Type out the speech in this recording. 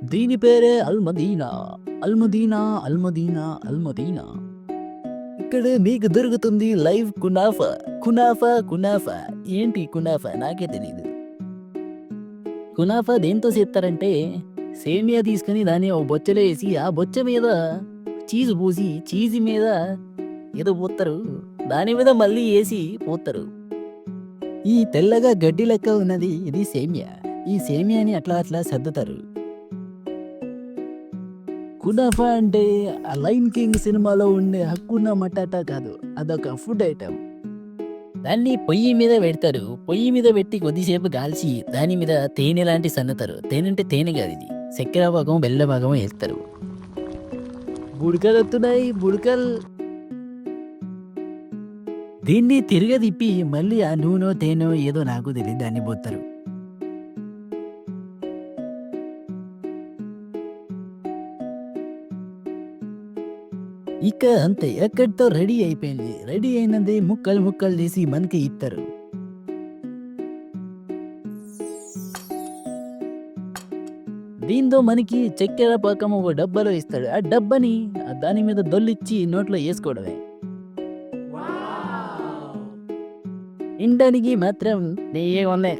దీని పేరే అల్మదీనా. అల్మదీనా, అల్మదీనా, అల్మదీనా. ఇక్కడ మీకు దొరుకుతుంది లైవ్ కునాఫా. Kunafa, kunafa. ఏంటి కునాఫా? నాకే తెలీదు. కునాఫా దేంతో చేస్తారంటే, సేమియా తీసుకొని దాన్ని ఓ బొచ్చలో ఏసి, ఆ బొచ్చ మీద చీజ్ పూసి, చీజ్ మీద ఏదో పోత్తరు. దాని మీద మళ్ళీ ఏసి పోత్తరు. ఈ తెల్లగా గడ్డి లెక్క ఉన్నది ఇది సేమియా. ఈ సేమియాని అట్లా అట్లా సర్దుతారు. కునాఫా అంటే ఆ 'లయన్ కింగ్' సినిమాలో ఉండే హక్కున మటాటా కాదు. అదొక ఫుడ్ ఐటెమ్. దాన్ని పొయ్యి మీద పెడతారు. పొయ్యి మీద పెట్టి కొద్దిసేపు కాల్చి దాని మీద తేనె లాంటి సన్నుతారు. తేనె అంటే తేనె కాదు ఇది. చక్కెర భాగం, బెల్ల భాగం ఏస్తారు. బుడకలొత్తున్నాయి బుడకలు. దీన్ని తిరగదిప్పి మళ్ళీ ఆ నూనె తేనె ఏదో నాకు తెలియదు దాన్ని పోస్తారు. ఇక అంతే ఎక్కడితో రెడీ అయిపోయింది. రెడీ అయినది ముక్కలు ముక్కలు చేసి మనకి ఇస్తారు. దీంతో మనకి చక్కెర పాకం ఒక డబ్బాలో ఇస్తాడు. ఆ డబ్బాని దాని మీద దొల్లిచ్చి నోట్లో వేసుకోవడమే. ఇండానికి మాత్రం నెయ్యి ఉన్నాయి.